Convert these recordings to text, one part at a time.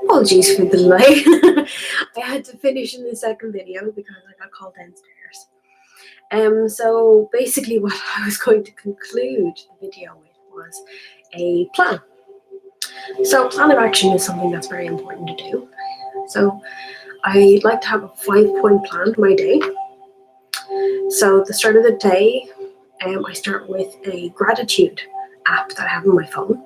Apologies for the delay. I had to finish in the second video because I got called downstairs. So basically what I was going to conclude the video with was a plan. So plan of action is something that's very important to do. So I like to have a 5-point plan for my day. So the start of the day, I start with a gratitude app that I have on my phone.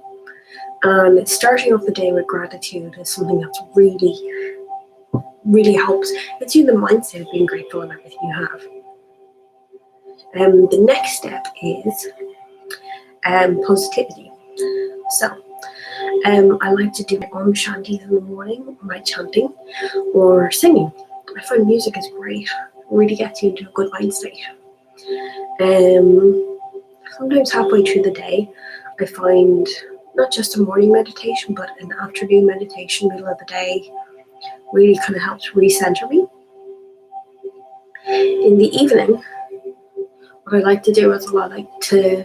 And starting off the day with gratitude is something that's really helps. It's you in the mindset of being grateful in everything you have. The next step is positivity. So I like to do my Om Shantis in the morning, my chanting, or singing. I find music is great. It really gets you into a good mind state. Sometimes halfway through the day, I find not just a morning meditation, but an afternoon meditation, middle of the day, really kind of helps recenter me. In the evening, what I like to do is I like to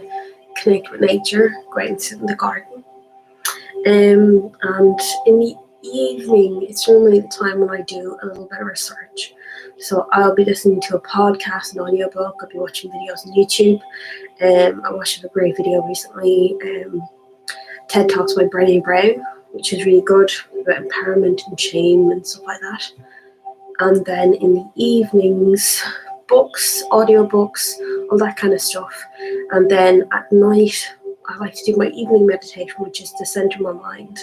connect with nature, go out and sit in the garden. And in the evening, it's normally the time when I do a little bit of research. So I'll be listening to a podcast, an audiobook, I'll be watching videos on YouTube. I watched a great video recently, TED Talks by Brené Brown, which is really good about empowerment and shame and stuff like that. And then in the evenings, books, audiobooks, all that kind of stuff. And then at night, I like to do my evening meditation, which is to center my mind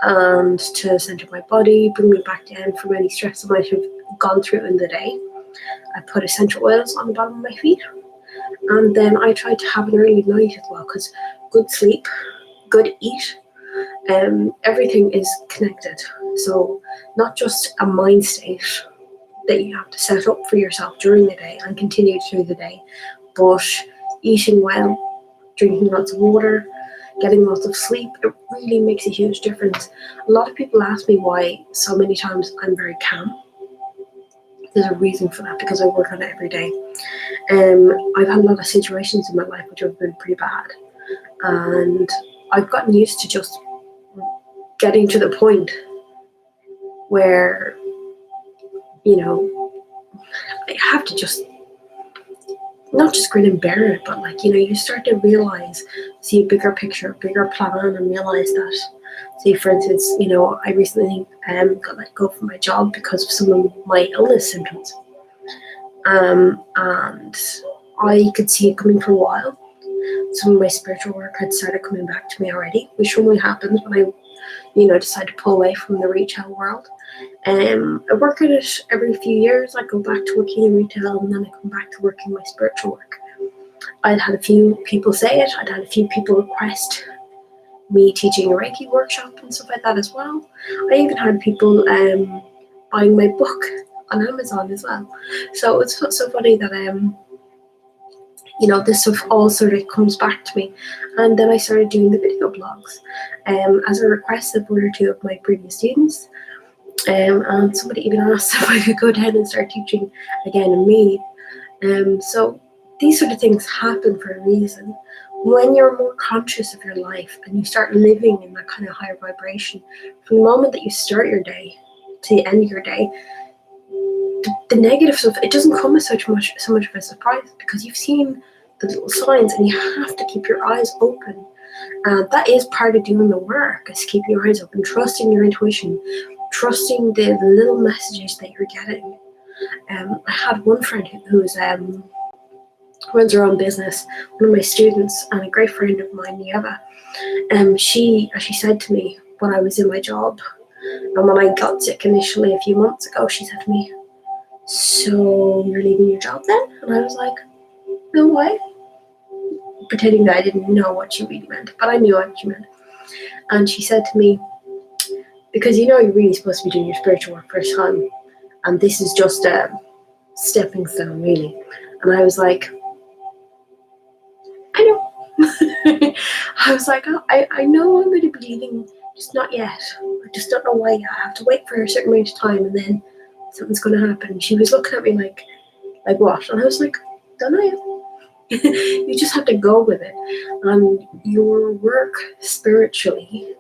and to center my body, bring me back down from any stress I might have gone through in the day. I put essential oils on the bottom of my feet. And then I try to have an early night as well, because good sleep, good eat, everything is connected. So not just a mind state that you have to set up for yourself during the day and continue through the day, but eating well, drinking lots of water, getting lots of sleep, it really makes a huge difference. A lot of people ask me why so many times I'm very calm. There's a reason for that, because I work on it every day. I've had a lot of situations in my life which have been pretty bad, and I've gotten used to just getting to the point where, I have to just not just grin and bear it, but you start to realize, see a bigger picture, a bigger plan, and realize that, say for instance, I recently got let go from my job because of some of my illness symptoms. And I could see it coming for a while. Some of my spiritual work had started coming back to me already, which normally happens when I, decide to pull away from the retail world. I work at it every few years. I go back to working in retail, and then I come back to working my spiritual work. I'd had a few people say it. I'd had a few people request me teaching a Reiki workshop and stuff like that as well. I even had people buying my book on Amazon as well. So it's so funny that this stuff all sort of comes back to me. And then I started doing the video blogs as a request of one or two of my previous students. And somebody even asked if I could go down and start teaching again in May. So these sort of things happen for a reason. When you're more conscious of your life and you start living in that kind of higher vibration, from the moment that you start your day to the end of your day, the negative stuff, it doesn't come as so much of a surprise, because you've seen the little signs and you have to keep your eyes open. That is part of doing the work, is keeping your eyes open, trusting your intuition, trusting the little messages that you're getting. I had one friend who runs her own business, one of my students, and a great friend of mine, Nieva. She said to me when I was in my job, and when I got sick initially a few months ago, she said to me, "So you're leaving your job then?" And I was like, "No, why?" Pretending that I didn't know what she really meant, but I knew what she meant. And she said to me, "Because you're really supposed to be doing your spiritual work first time, and this is just a stepping stone, really." And I was like, "I know." I was like, "Oh, I know I'm going to be leaving, just not yet. I just don't know why yet. I have to wait for a certain amount of time, and then something's going to happen." She was looking at me like what? And I was like, "Don't know yet." You just have to go with it. And your work spiritually,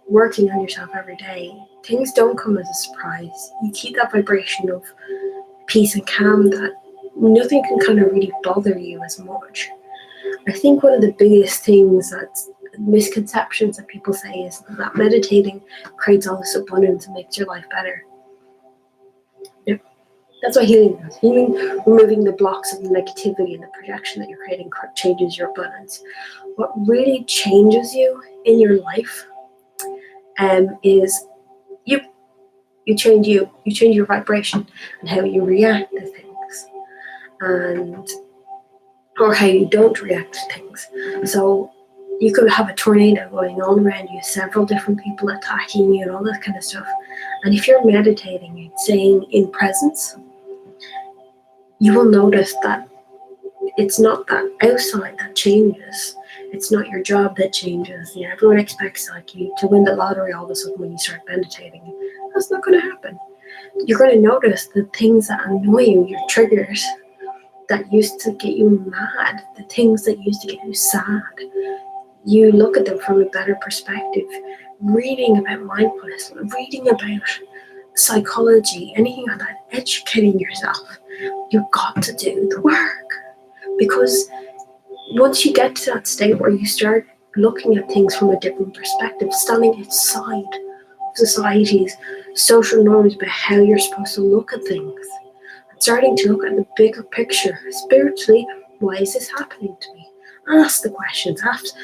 working on yourself every day, things don't come as a surprise. You keep that vibration of peace and calm that nothing can kind of really bother you as much. I think one of the biggest things that's misconceptions that people say is that meditating creates all this abundance and makes your life better. Yep. That's what healing does. Healing, removing the blocks of the negativity and the projection that you're creating, changes your abundance. What really changes you in your life is you. You change you. You change your vibration and how you react to things, and or how you don't react to things. So you could have a tornado going on around you, several different people attacking you, and all that kind of stuff. And if you're meditating and staying in presence, you will notice that it's not that outside that changes. It's not your job that changes. You know, everyone expects like you to win the lottery all of a sudden when you start meditating. That's not going to happen. You're going to notice the things that annoy you, your triggers that used to get you mad, the things that used to get you sad. You look at them from a better perspective. Reading about mindfulness, reading about psychology, anything like that, educating yourself. You've got to do the work. Because once you get to that state where you start looking at things from a different perspective, standing outside of society's social norms about how you're supposed to look at things, and starting to look at the bigger picture, spiritually, why is this happening to me? Ask the questions, ask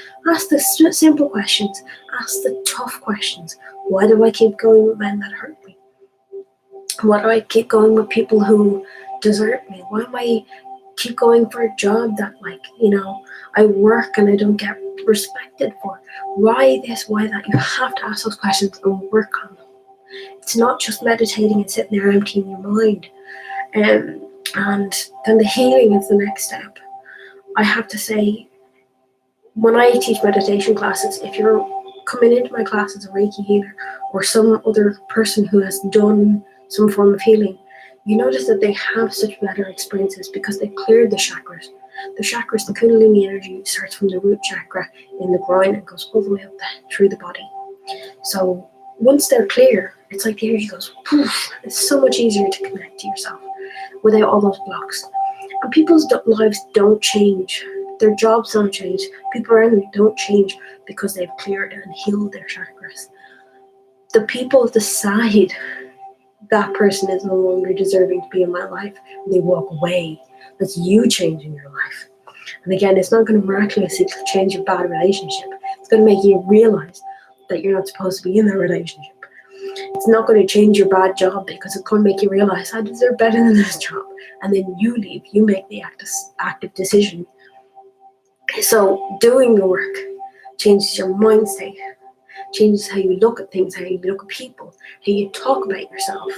the simple questions, ask the tough questions. Why do I keep going with men that hurt me? Why do I keep going with people who desert me? Why am I keep going for a job that, like, you know, I work and I don't get respected for? Why this, why that? You have to ask those questions and work on them. It's not just meditating and sitting there emptying your mind. And then the healing is the next step. I have to say, when I teach meditation classes, if you're coming into my class as a Reiki healer or some other person who has done some form of healing, you notice that they have such better experiences because they cleared the chakras. The chakras, the Kundalini energy starts from the root chakra in the groin and goes all the way up through the body. So once they're clear, it's like the energy goes poof. It's so much easier to connect to yourself without all those blocks. And people's lives don't change. Their jobs don't change. People around them don't change because they've cleared and healed their chakras. The people decide that person is no longer deserving to be in my life, and they walk away. That's you changing your life. And again, it's not going to miraculously change your bad relationship. It's going to make you realize that you're not supposed to be in that relationship. It's not going to change your bad job because it's going to make you realize I deserve better than this job. And then you leave. You make the active decision. So doing the work changes your mind state, changes how you look at things, how you look at people, how you talk about yourself.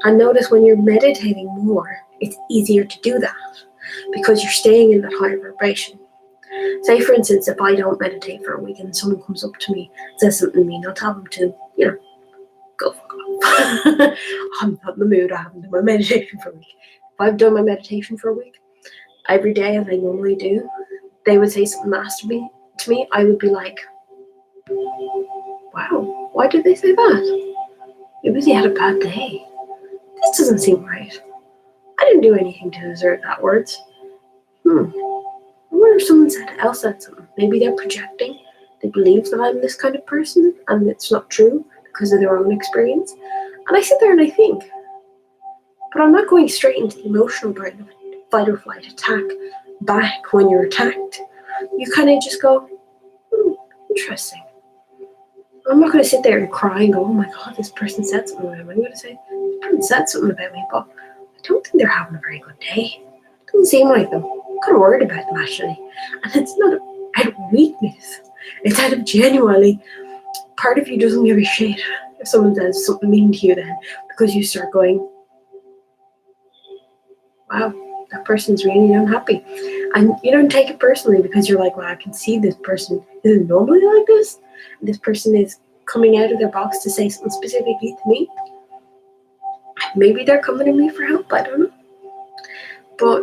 And notice when you're meditating more, it's easier to do that because you're staying in that higher vibration. Say, for instance, if I don't meditate for a week and someone comes up to me, says something to me, and I'll tell them to, go fuck off. I'm not in the mood, I haven't done my meditation for a week. If I've done my meditation for a week, every day as I normally do, they would say something nasty to me, I would be like, wow, why did they say that? Maybe they had a bad day. This doesn't seem right. I didn't do anything to deserve that words. I wonder if someone else said something. Maybe they're projecting. They believe that I'm this kind of person and it's not true because of their own experience. And I sit there and I think, but I'm not going straight into the emotional brain of fight or flight, attack back when you're attacked. You kind of just go, interesting. I'm not going to sit there and cry and go, oh my God, this person said something about me. I'm going to say, this person said something about me, but I don't think they're having a very good day. It doesn't seem like them. I'm kind of worried about them, actually. And it's not out of weakness. It's out of genuinely, part of you doesn't give a shit if someone says something mean to you then, because you start going, wow, that person's really unhappy. And you don't take it personally because you're like, well, I can see this person isn't normally like this. And this person is coming out of their box to say something specifically to me. Maybe they're coming to me for help, I don't know. But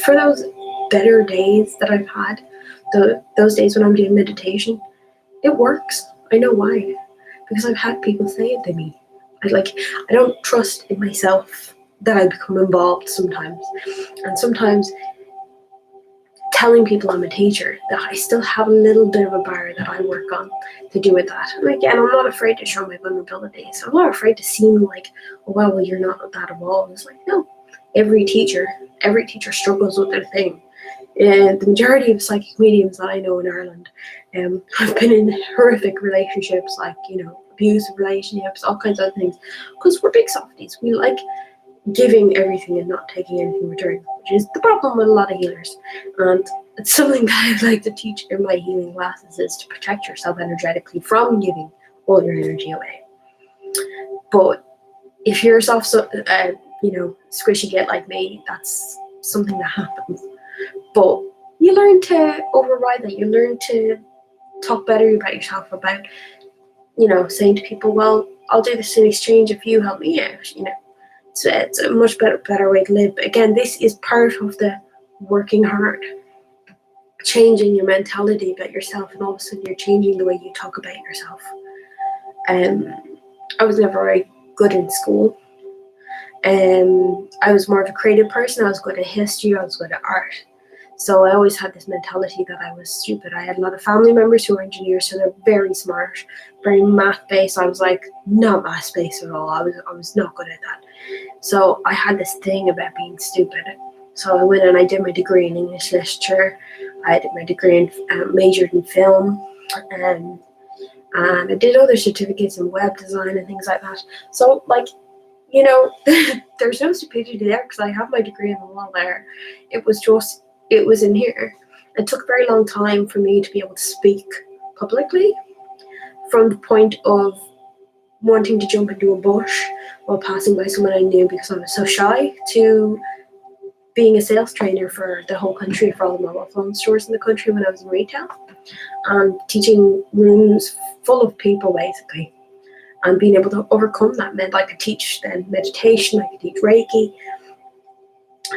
For those better days that I've had, those days when I'm doing meditation, it works. I know why. Because I've had people say it to me. I don't trust in myself that I become involved sometimes. And sometimes telling people I'm a teacher, that I still have a little bit of a bar that I work on to do with that. And again, I'm not afraid to show my vulnerabilities. I'm not afraid to seem like, oh, well, you're not that evolved. It's like, no, every teacher struggles with their thing. And the majority of psychic mediums that I know in Ireland have been in horrific relationships, like, abusive relationships, all kinds of things, because we're big softies. We like giving everything and not taking anything in return, which is the problem with a lot of healers. And it's something that I like to teach in my healing classes, is to protect yourself energetically from giving all your energy away. But if you're squishy git like me, that's something that happens. But you learn to override that. You learn to talk better about yourself, about, saying to people, well, I'll do this in exchange if you help me out, So it's a much better way to live. But again, this is part of the working hard, changing your mentality about yourself, and all of a sudden you're changing the way you talk about yourself. I was never very good in school. I was more of a creative person. I was good at history. I was good at art. So I always had this mentality that I was stupid. I had a lot of family members who were engineers, so they're very smart, very math-based. I was like not math-based at all. I was not good at that. So I had this thing about being stupid. So I went and I did my degree in English literature. I did my degree in majored in film, and I did other certificates in web design and things like that. So there's no stupidity there, because I have my degree in the wall there. It was in here. It took a very long time for me to be able to speak publicly, from the point of wanting to jump into a bush while passing by someone I knew because I was so shy, to being a sales trainer for the whole country, for all the mobile phone stores in the country when I was in retail, and teaching rooms full of people basically, and being able to overcome that meant I could teach then meditation, I could teach Reiki.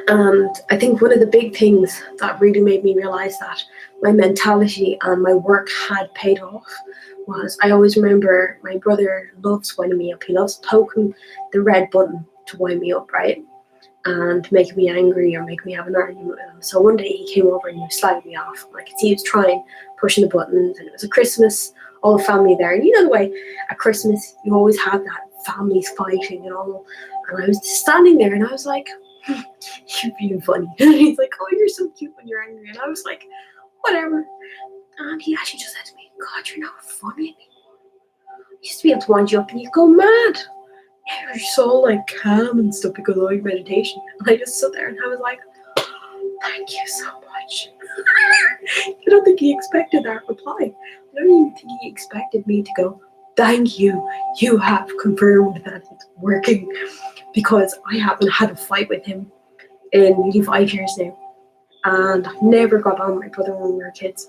And I think one of the big things that really made me realize that my mentality and my work had paid off was, I always remember my brother loves winding me up. He loves poking the red button to wind me up, right? And making me angry or make me have an argument with him. So one day he came over and he was slagging me off. I could see he was trying, pushing the buttons, and it was a Christmas, all the family there. And you know the way at Christmas you always have that families fighting and all. And I was just standing there and I was like, you're being funny. And he's like, oh, you're so cute when you're angry. And I was like, whatever. And he actually just said to me, God, you're not funny anymore. I used to be able to wind you up and you go mad. You're so calm and stuff because of your meditation. And I just stood there and I was like, thank you so much. I don't think he expected that reply. I don't even think he expected me to go, thank you. You have confirmed that it's working, because I haven't had a fight with him in nearly 5 years now. And I never got on with my brother when we were kids.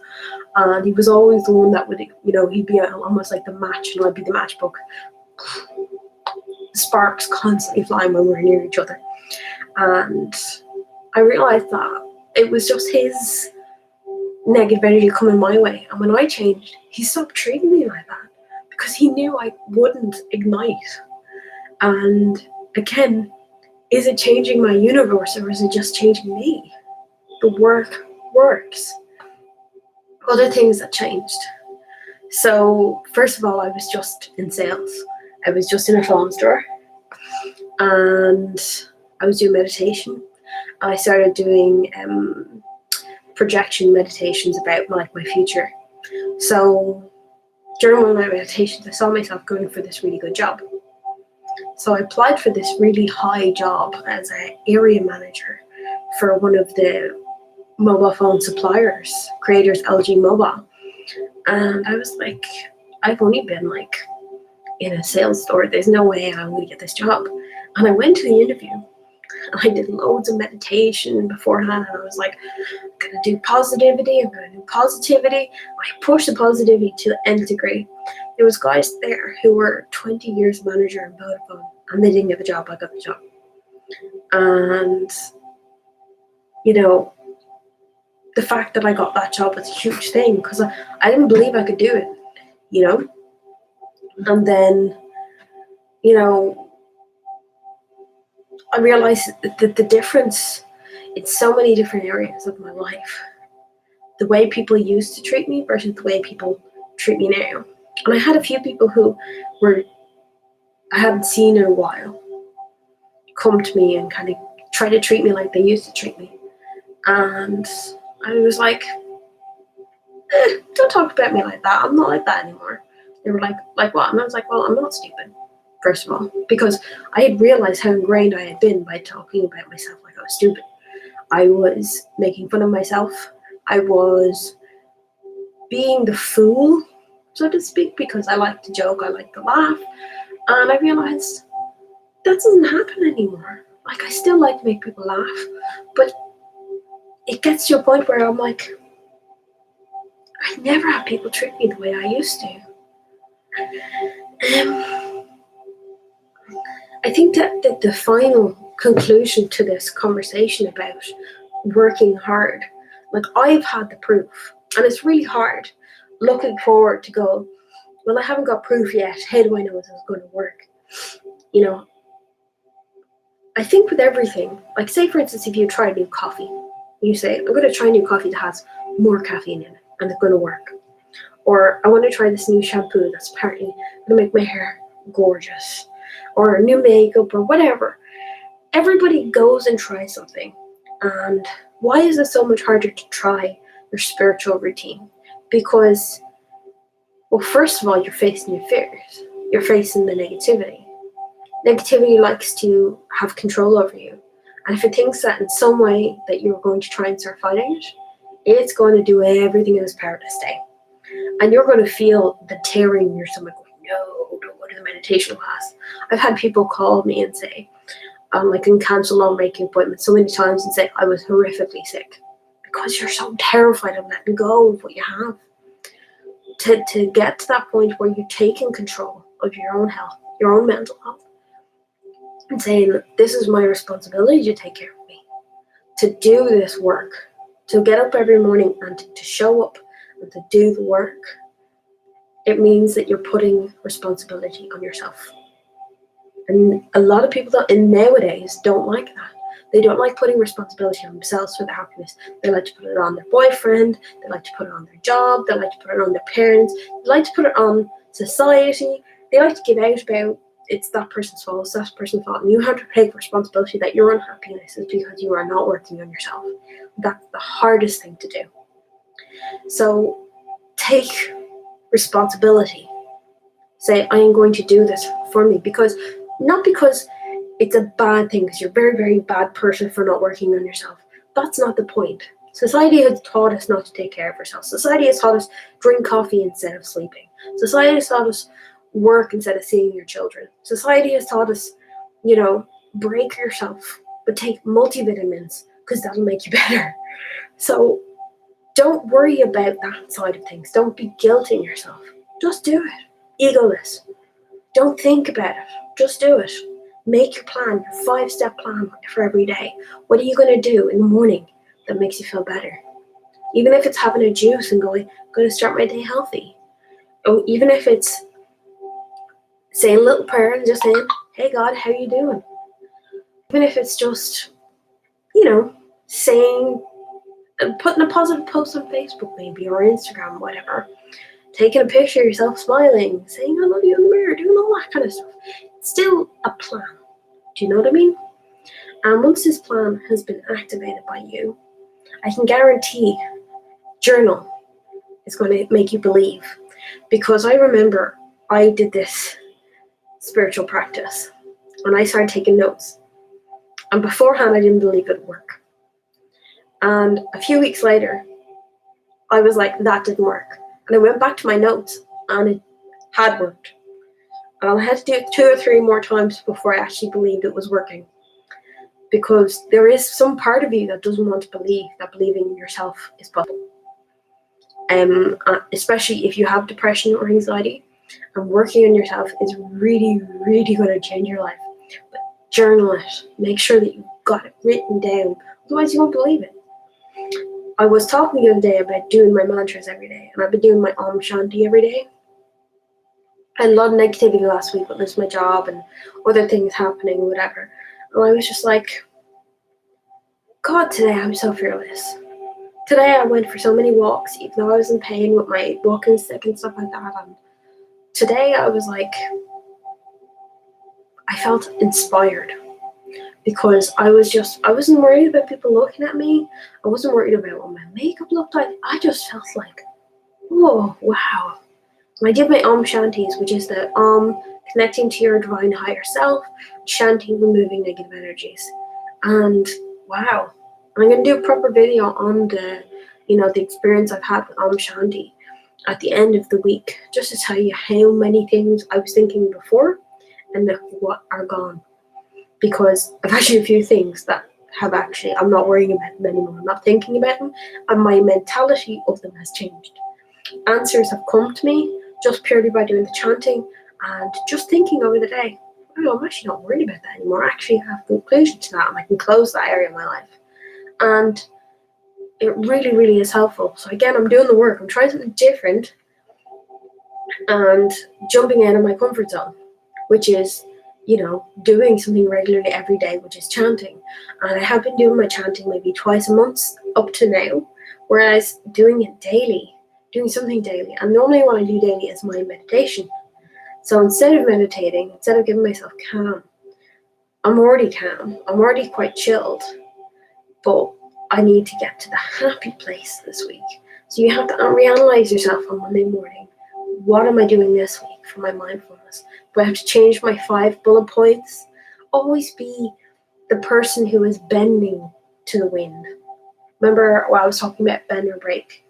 And he was always the one that would, he'd be almost like the match and I'd be the matchbook. Sparks constantly flying when we were near each other. And I realized that it was just his negative energy coming my way. And when I changed, he stopped treating me like that, because he knew I wouldn't ignite. And again, is it changing my universe, or is it just changing me? The work works. Other things that changed. So first of all, I was just in sales. I was just in a phone store, and I was doing meditation. I started doing projection meditations about my future. So during one of my meditations, I saw myself going for this really good job. So I applied for this really high job as an area manager for one of the mobile phone suppliers, creators, LG Mobile. And I was like, I've only been in a sales store. There's no way I'm going to get this job. And I went to the interview. I did loads of meditation beforehand, and I was like, I'm going to do positivity, I'm going to do positivity. I pushed the positivity to the nth degree. There was guys there who were 20 years manager in Vodafone, and they didn't get the job. I got the job. And you know, the fact that I got that job was a huge thing because I didn't believe I could do it, you know? And then, you know, I realized that the difference in so many different areas of my life, the way people used to treat me versus the way people treat me now. And I had a few people who I hadn't seen in a while come to me and kind of try to treat me like they used to treat me. And I was like, don't talk about me like that. I'm not like that anymore. They were like what? And I was like, well, I'm not stupid, first of all, because I had realized how ingrained I had been by talking about myself like I was stupid. I was making fun of myself. I was being the fool, so to speak, because I like to joke, I like to laugh. And I realized that doesn't happen anymore. Like, I still like to make people laugh, but it gets to a point where I'm like, I never have people treat me the way I used to. I think that the final conclusion to this conversation about working hard, like, I've had the proof, and it's really hard looking forward to go, well, I haven't got proof yet. How do I know if it's going to work? You know, I think with everything, like, say, for instance, if you try a new coffee, you say, I'm going to try a new coffee that has more caffeine in it, and it's going to work. Or I want to try this new shampoo that's apparently going to make my hair gorgeous. Or new makeup, or whatever. Everybody goes and tries something. And why is it so much harder to try your spiritual routine? Because, well, first of all, you're facing your fears. You're facing the negativity. Negativity likes to have control over you. And if it thinks that in some way that you're going to try and start fighting it, it's going to do everything in its power to stay. And you're going to feel the tearing in your stomach going, no, don't go to the meditation class. I've had people call me and say, I can cancel on making appointments so many times and say I was horrifically sick because you're so terrified of letting go of what you have. To get to that point where you're taking control of your own health, your own mental health, and saying, this is my responsibility to take care of me, to do this work, to get up every morning and to show up and to do the work, it means that you're putting responsibility on yourself. And a lot of people nowadays don't like that. They don't like putting responsibility on themselves for their happiness. They like to put it on their boyfriend. They like to put it on their job. They like to put it on their parents. They like to put it on society. They like to give out about it's that person's fault, it's that person's fault. And you have to take responsibility that your unhappiness is because you are not working on yourself. That's the hardest thing to do. So take responsibility. Say, I am going to do this for me, not because it's a bad thing, because you're a very, very bad person for not working on yourself. That's not the point. Society has taught us not to take care of ourselves. Society has taught us drink coffee instead of sleeping. Society has taught us work instead of seeing your children. Society has taught us, break yourself, but take multivitamins because that'll make you better. So don't worry about that side of things. Don't be guilting yourself. Just do it. Egoless. Don't think about it. Just do it. Make your plan, your 5-step plan for every day. What are you going to do in the morning that makes you feel better? Even if it's having a juice and going to start my day healthy. Or even if it's saying a little prayer and just saying, hey God, how you doing? Even if it's just, saying, putting a positive post on Facebook maybe, or Instagram, whatever. Taking a picture of yourself smiling, saying I love you in the mirror, doing all that kind of stuff. It's still a plan. Do you know what I mean? And once this plan has been activated by you, I can guarantee journal is going to make you believe. Because I remember I did this spiritual practice and I started taking notes. And beforehand, I didn't believe it would work. And a few weeks later, I was like, that didn't work. And I went back to my notes and it had worked. And I had to do it 2 or 3 more times before I actually believed it was working. Because there is some part of you that doesn't want to believe that believing in yourself is possible. Especially if you have depression or anxiety, and working on yourself is really, really going to change your life. But journal it. Make sure that you've got it written down Otherwise, you won't believe it. I was talking the other day about doing my mantras every day, and I've been doing my Om Shanti every day. And a lot of negativity last week with losing my job and other things happening, whatever. And I was just like, God, today I'm so fearless. Today I went for so many walks, even though I was in pain with my walking stick and stuff like that. And today I was like, I felt inspired because I wasn't worried about people looking at me. I wasn't worried about what my makeup looked like. I just felt like, whoa, wow. And I did my Om Shantis, which is the Om, connecting to your divine higher self, Shanti, removing negative energies. And wow, I'm going to do a proper video on the experience I've had with Om Shanti at the end of the week, just to tell you how many things I was thinking before and what are gone. Because I've actually a few things that I'm not worrying about them anymore. I'm not thinking about them, and my mentality of them has changed. Answers have come to me just purely by doing the chanting and just thinking over the day. Oh, I'm actually not worried about that anymore. I actually have a conclusion to that, and I can close that area of my life. And it really, really is helpful. So again, I'm doing the work. I'm trying something different and jumping out of my comfort zone, which is, doing something regularly every day, which is chanting. And I have been doing my chanting maybe twice a month up to now, whereas doing it daily, doing something daily. And normally what I do daily is my meditation. So instead of meditating, instead of giving myself calm, I'm already calm. I'm already quite chilled. But I need to get to the happy place this week. So you have to reanalyze yourself on Monday morning. What am I doing this week for my mindfulness? Do I have to change my 5 bullet points? Always be the person who is bending to the wind. Remember what I was talking about, bend or break?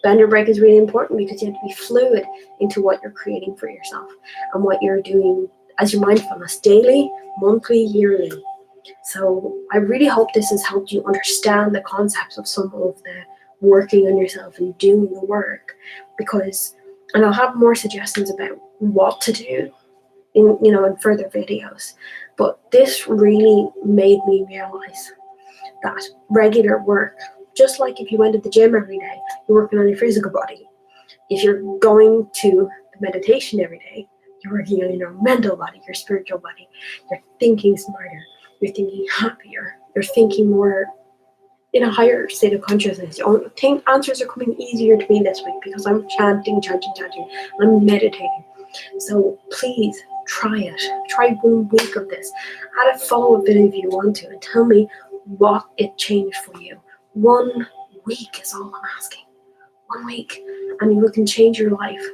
Bend or break is really important because you have to be fluid into what you're creating for yourself and what you're doing as your mindfulness daily, monthly, yearly. So I really hope this has helped you understand the concepts of some of the working on yourself and doing the work, and I'll have more suggestions about what to do in further videos. But this really made me realize that regular work, just like if you went to the gym every day, you're working on your physical body. If you're going to meditation every day, you're working on your mental body, your spiritual body. You're thinking smarter. You're thinking happier. You're thinking more in a higher state of consciousness. I think answers are coming easier to me this week because I'm chanting, and I'm meditating. So please try it. Try 1 week of this. Add a follow-up video if you want to and tell me what it changed for you. 1 week is all I'm asking. 1 week, and you can change your life.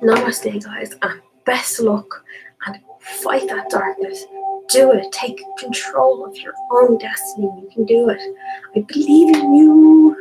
Namaste, guys, and best luck, and fight that darkness. Do it. Take control of your own destiny. You can do it. I believe in you.